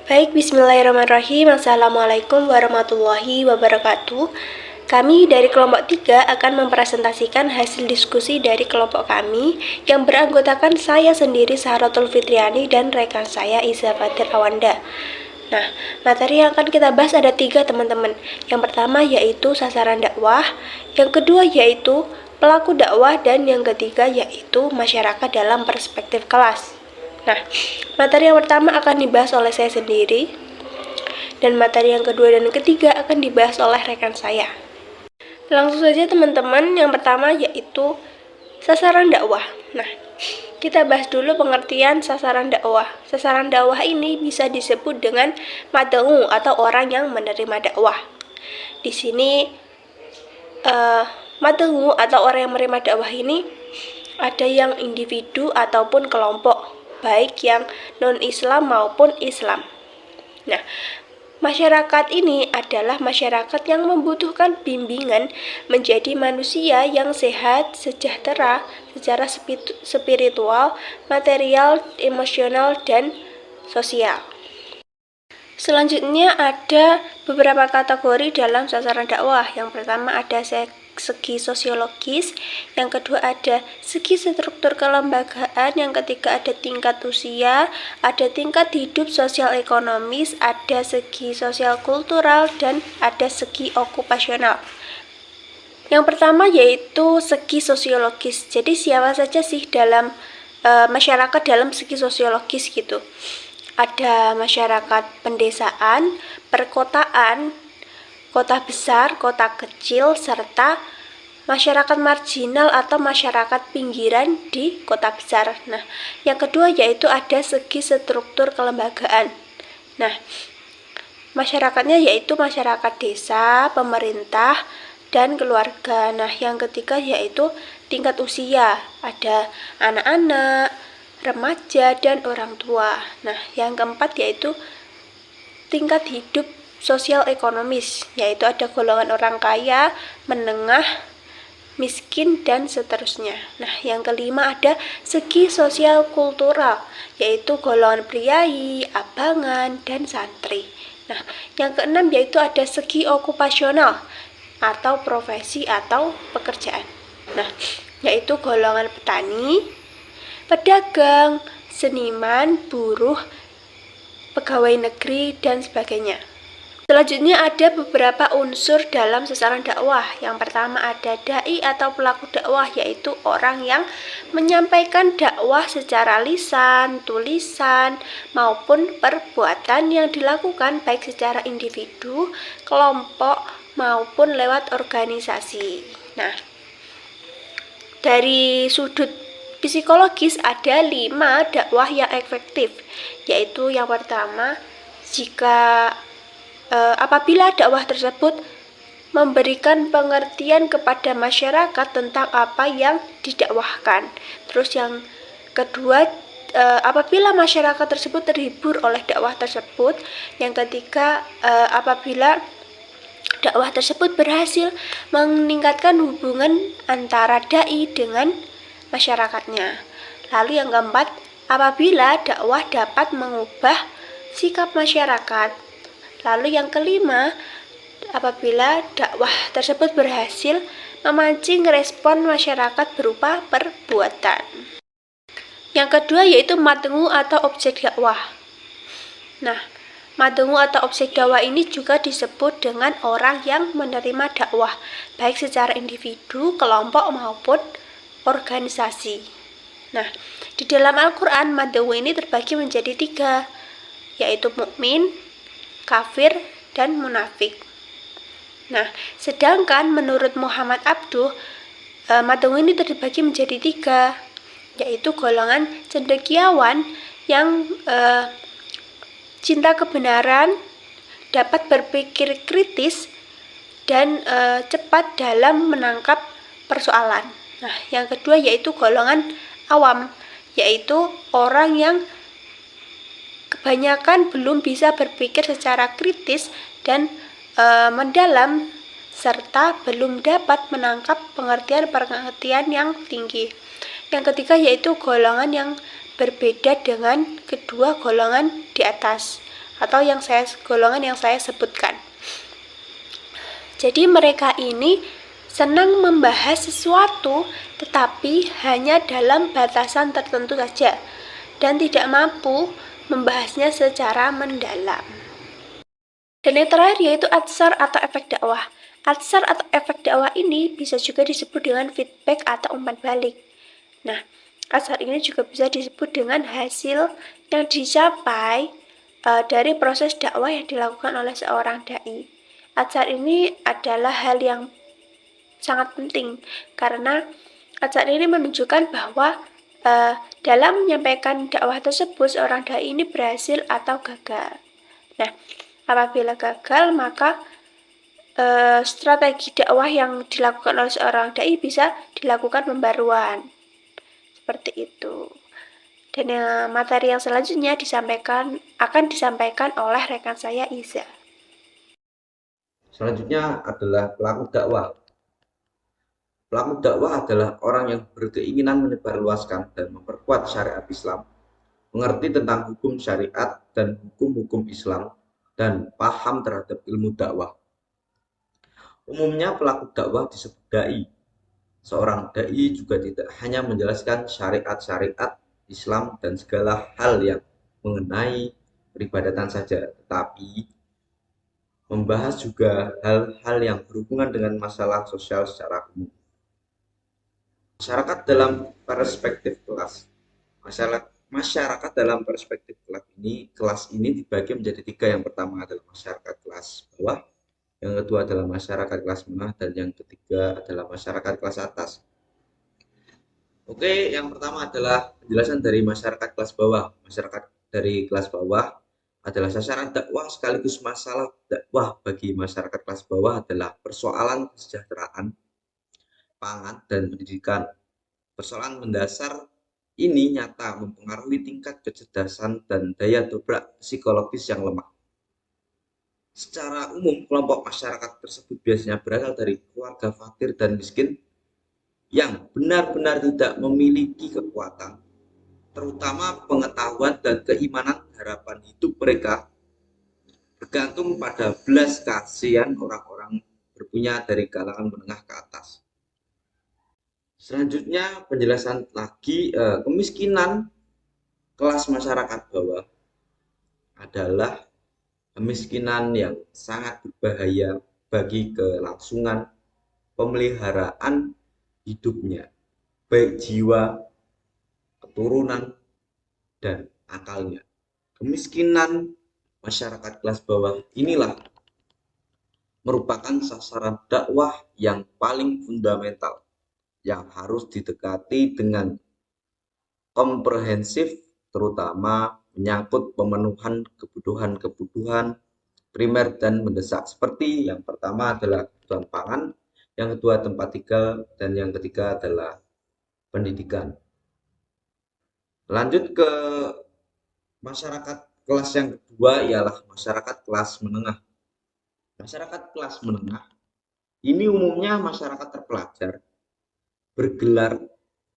Baik, bismillahirrahmanirrahim. Assalamualaikum warahmatullahi wabarakatuh. Kami dari kelompok 3 akan mempresentasikan hasil diskusi dari kelompok kami yang beranggotakan saya sendiri, Sahratul Fitriani, dan rekan saya, Iza Fatir Awanda. Nah, materi yang akan kita bahas ada 3, teman-teman. Yang pertama yaitu sasaran dakwah, yang kedua yaitu pelaku dakwah, dan yang ketiga yaitu masyarakat dalam perspektif kelas. Nah, materi yang pertama akan dibahas oleh saya sendiri, dan materi yang kedua dan ketiga akan dibahas oleh rekan saya. Langsung saja teman-teman, yang pertama yaitu sasaran dakwah. Nah, kita bahas dulu pengertian sasaran dakwah. Sasaran dakwah ini bisa disebut dengan mad'u atau orang yang menerima dakwah. Di sini mad'u atau orang yang menerima dakwah ini ada yang individu ataupun kelompok, baik yang non-Islam maupun Islam. Nah, masyarakat ini adalah masyarakat yang membutuhkan bimbingan menjadi manusia yang sehat, sejahtera secara spiritual, material, emosional, dan sosial. Selanjutnya ada beberapa kategori dalam sasaran dakwah. Yang pertama ada segi sosiologis, yang kedua ada segi struktur kelembagaan, yang ketiga ada tingkat usia, ada tingkat hidup sosial ekonomis, ada segi sosial kultural, dan ada segi okupasional. Yang pertama yaitu segi sosiologis. Jadi siapa saja sih dalam masyarakat dalam segi sosiologis gitu. Ada masyarakat pedesaan, perkotaan, kota besar, kota kecil, serta masyarakat marginal atau masyarakat pinggiran di kota besar. Nah, yang kedua yaitu ada segi struktur kelembagaan. Nah, masyarakatnya yaitu masyarakat desa, pemerintah, dan keluarga. Nah, yang ketiga yaitu tingkat usia. Ada anak-anak, remaja, dan orang tua. Nah, yang keempat yaitu tingkat hidup sosial ekonomis, yaitu ada golongan orang kaya, menengah, miskin, dan seterusnya. Nah, yang kelima ada segi sosial kultural, yaitu golongan priai, abangan, dan santri. Nah, yang keenam yaitu ada segi okupasional atau profesi atau pekerjaan. Nah, yaitu golongan petani, pedagang, seniman, buruh, pegawai negeri, dan sebagainya. Selanjutnya ada beberapa unsur dalam sasaran dakwah. Yang pertama ada dai atau pelaku dakwah, yaitu orang yang menyampaikan dakwah secara lisan, tulisan, maupun perbuatan yang dilakukan baik secara individu, kelompok, maupun lewat organisasi. Nah, dari sudut psikologis ada 5 dakwah yang efektif, yaitu yang pertama, jika apabila dakwah tersebut memberikan pengertian kepada masyarakat tentang apa yang didakwahkan. Terus yang kedua, apabila masyarakat tersebut terhibur oleh dakwah tersebut. Yang ketiga, apabila dakwah tersebut berhasil meningkatkan hubungan antara dai dengan masyarakatnya. Lalu yang keempat, apabila dakwah dapat mengubah sikap masyarakat. Lalu yang kelima, apabila dakwah tersebut berhasil memancing respon masyarakat berupa perbuatan. Yang kedua yaitu mad'u atau objek dakwah. Nah, mad'u atau objek dakwah ini juga disebut dengan orang yang menerima dakwah, baik secara individu, kelompok, maupun organisasi. Nah, di dalam Al-Quran, mad'u ini terbagi menjadi 3, yaitu mukmin, kafir, dan munafik. Nah, sedangkan menurut Muhammad Abduh, mad'u ini terbagi menjadi 3, yaitu golongan cendekiawan yang cinta kebenaran, dapat berpikir kritis, dan cepat dalam menangkap persoalan. Nah, yang kedua yaitu golongan awam, yaitu orang yang kebanyakan belum bisa berpikir secara kritis dan mendalam, serta belum dapat menangkap pengertian-pengertian yang tinggi. Yang ketiga yaitu golongan yang berbeda dengan kedua golongan di atas, atau golongan yang saya sebutkan. Jadi mereka ini senang membahas sesuatu tetapi hanya dalam batasan tertentu saja dan tidak mampu membahasnya secara mendalam. Dan yang terakhir yaitu atsar atau efek dakwah. Atsar atau efek dakwah ini bisa juga disebut dengan feedback atau umpan balik. Nah, atsar ini juga bisa disebut dengan hasil yang dicapai dari proses dakwah yang dilakukan oleh seorang dai. Atsar ini adalah hal yang sangat penting karena atsar ini menunjukkan bahwa dalam menyampaikan dakwah tersebut seorang dai ini berhasil atau gagal. Nah, apabila gagal maka strategi dakwah yang dilakukan oleh seorang dai bisa dilakukan pembaruan. Seperti itu. Dan materi yang selanjutnya akan disampaikan oleh rekan saya Iza. Selanjutnya adalah pelaku dakwah. Pelaku dakwah adalah orang yang berkeinginan menyebarluaskan dan memperkuat syariat Islam, mengerti tentang hukum syariat dan hukum-hukum Islam, dan paham terhadap ilmu dakwah. Umumnya pelaku dakwah disebut dai. Seorang dai juga tidak hanya menjelaskan syariat-syariat Islam dan segala hal yang mengenai peribadatan saja, tetapi membahas juga hal-hal yang berhubungan dengan masalah sosial secara umum. Masyarakat dalam perspektif kelas. Masyarakat dalam perspektif kelas ini dibagi menjadi tiga. Yang pertama adalah masyarakat kelas bawah, yang kedua adalah masyarakat kelas menengah, dan yang ketiga adalah masyarakat kelas atas. Oke, yang pertama adalah penjelasan dari masyarakat kelas bawah. Masyarakat dari kelas bawah adalah sasaran dakwah sekaligus masalah dakwah bagi masyarakat kelas bawah adalah persoalan kesejahteraan, pangan, dan pendidikan. Persoalan mendasar ini nyata mempengaruhi tingkat kecerdasan dan daya dobrak psikologis yang lemah. Secara umum, kelompok masyarakat tersebut biasanya berasal dari keluarga fakir dan miskin yang benar-benar tidak memiliki kekuatan, terutama pengetahuan dan keimanan. Harapan hidup mereka bergantung pada belas kasihan orang-orang berpunya dari kalangan menengah ke atas. Selanjutnya penjelasan lagi, kemiskinan kelas masyarakat bawah adalah kemiskinan yang sangat berbahaya bagi kelangsungan pemeliharaan hidupnya, baik jiwa, keturunan, dan akalnya. Kemiskinan masyarakat kelas bawah inilah merupakan sasaran dakwah yang paling fundamental yang harus didekati dengan komprehensif, terutama menyangkut pemenuhan kebutuhan-kebutuhan primer dan mendesak, seperti yang pertama adalah kebutuhan pangan, yang kedua tempat tinggal, dan yang ketiga adalah pendidikan. Lanjut ke masyarakat kelas yang kedua ialah masyarakat kelas menengah. Masyarakat kelas menengah ini umumnya masyarakat terpelajar, bergelar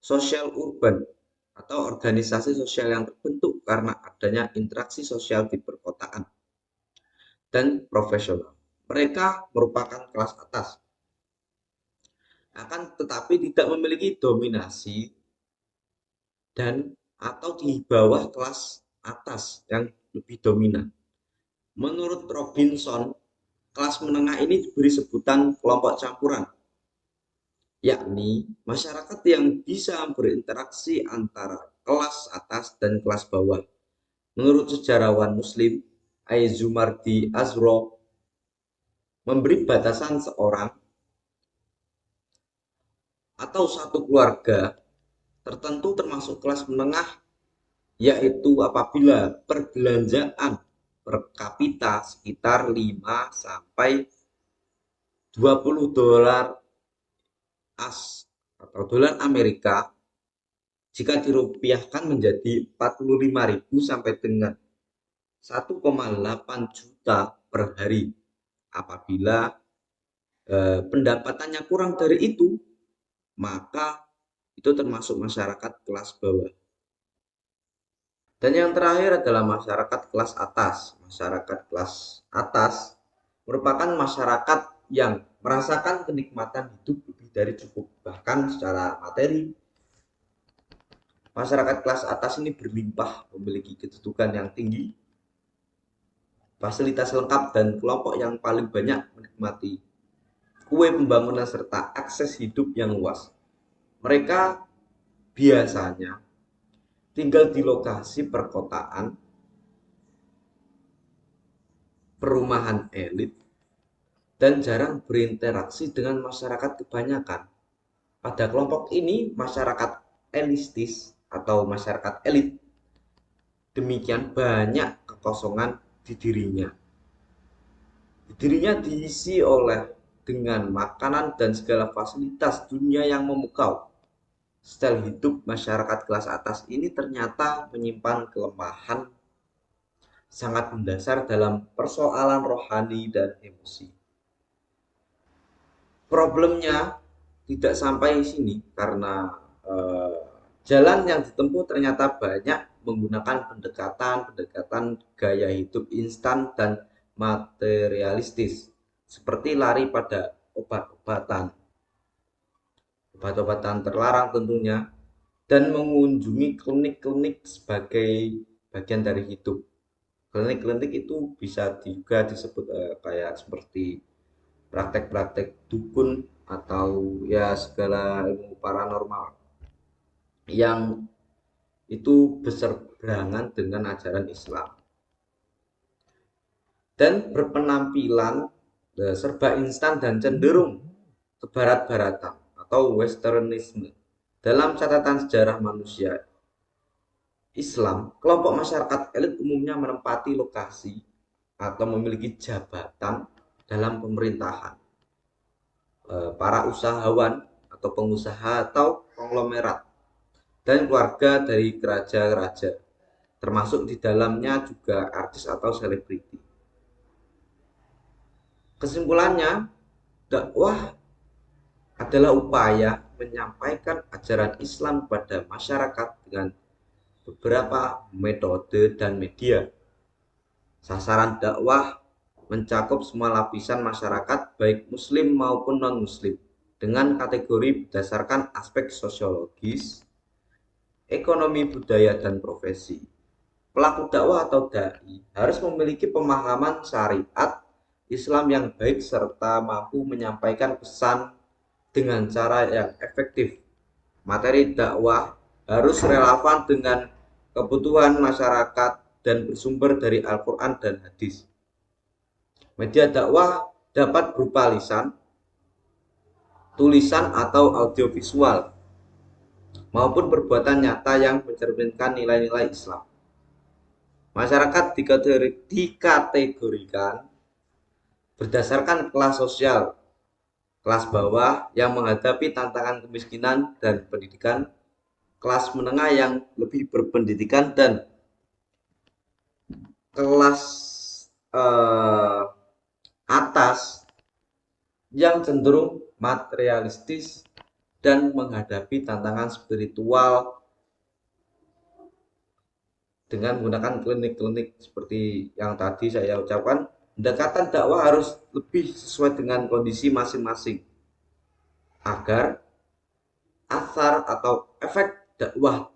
sosial urban atau organisasi sosial yang terbentuk karena adanya interaksi sosial di perkotaan dan profesional. Mereka merupakan kelas atas, akan tetapi tidak memiliki dominasi dan atau di bawah kelas atas yang lebih dominan. Menurut Robinson, kelas menengah ini diberi sebutan kelompok campuran, yakni masyarakat yang bisa berinteraksi antara kelas atas dan kelas bawah. Menurut sejarawan Muslim Aizumardi Azro, memberi batasan seorang atau satu keluarga tertentu termasuk kelas menengah, yaitu apabila perbelanjaan per kapita sekitar 5 sampai 20 dolar AS atau dolar Amerika jika dirupiahkan menjadi 45.000 sampai dengan 1,8 juta per hari. Apabila pendapatannya kurang dari itu, maka itu termasuk masyarakat kelas bawah. Dan yang terakhir adalah masyarakat kelas atas. Masyarakat kelas atas merupakan masyarakat yang merasakan kenikmatan hidup lebih dari cukup, bahkan secara materi. Masyarakat kelas atas ini berlimpah, memiliki kedudukan yang tinggi, fasilitas lengkap, dan kelompok yang paling banyak menikmati kue pembangunan serta akses hidup yang luas. Mereka biasanya tinggal di lokasi perkotaan, perumahan elit, dan jarang berinteraksi dengan masyarakat kebanyakan. Pada kelompok ini, masyarakat elitis atau masyarakat elit demikian banyak kekosongan di dirinya. Dirinya diisi oleh dengan makanan dan segala fasilitas dunia yang memukau. Style hidup masyarakat kelas atas ini ternyata menyimpan kelemahan sangat mendasar dalam persoalan rohani dan emosi. Problemnya tidak sampai sini karena jalan yang ditempuh ternyata banyak menggunakan pendekatan gaya hidup instan dan materialistis, seperti lari pada obat-obatan terlarang tentunya, dan mengunjungi klinik-klinik sebagai bagian dari hidup. Klinik-klinik itu bisa juga disebut kayak seperti praktek-praktek dukun atau ya segala ilmu paranormal yang itu berseberangan dengan ajaran Islam dan berpenampilan serba instan dan cenderung kebarat-baratan atau westernisme. Dalam catatan sejarah manusia Islam, kelompok masyarakat elit umumnya menempati lokasi atau memiliki jabatan dalam pemerintahan. Para usahawan atau pengusaha atau konglomerat dan keluarga dari raja-raja, termasuk di dalamnya juga artis atau selebriti. Kesimpulannya, dakwah adalah upaya menyampaikan ajaran Islam kepada masyarakat dengan beberapa metode dan media. Sasaran dakwah mencakup semua lapisan masyarakat, baik muslim maupun non-muslim, dengan kategori berdasarkan aspek sosiologis, ekonomi, budaya, dan profesi. Pelaku dakwah atau dai harus memiliki pemahaman syariat Islam yang baik serta mampu menyampaikan pesan dengan cara yang efektif. Materi dakwah harus relevan dengan kebutuhan masyarakat dan bersumber dari Al-Quran dan hadis. Media dakwah dapat berupa lisan, tulisan, atau audiovisual, maupun perbuatan nyata yang mencerminkan nilai-nilai Islam. Masyarakat dikategorikan berdasarkan kelas sosial, kelas bawah yang menghadapi tantangan kemiskinan dan pendidikan, kelas menengah yang lebih berpendidikan, dan kelas atas yang cenderung materialistis dan menghadapi tantangan spiritual dengan menggunakan klinik-klinik seperti yang tadi saya ucapkan. Pendekatan dakwah harus lebih sesuai dengan kondisi masing-masing agar asar atau efek dakwah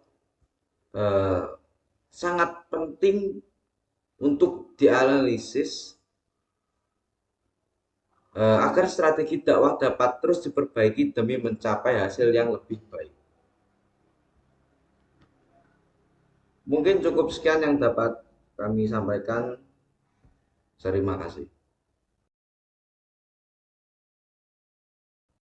sangat penting untuk dianalisis agar strategi dakwah dapat terus diperbaiki demi mencapai hasil yang lebih baik. Mungkin cukup sekian yang dapat kami sampaikan. Terima kasih.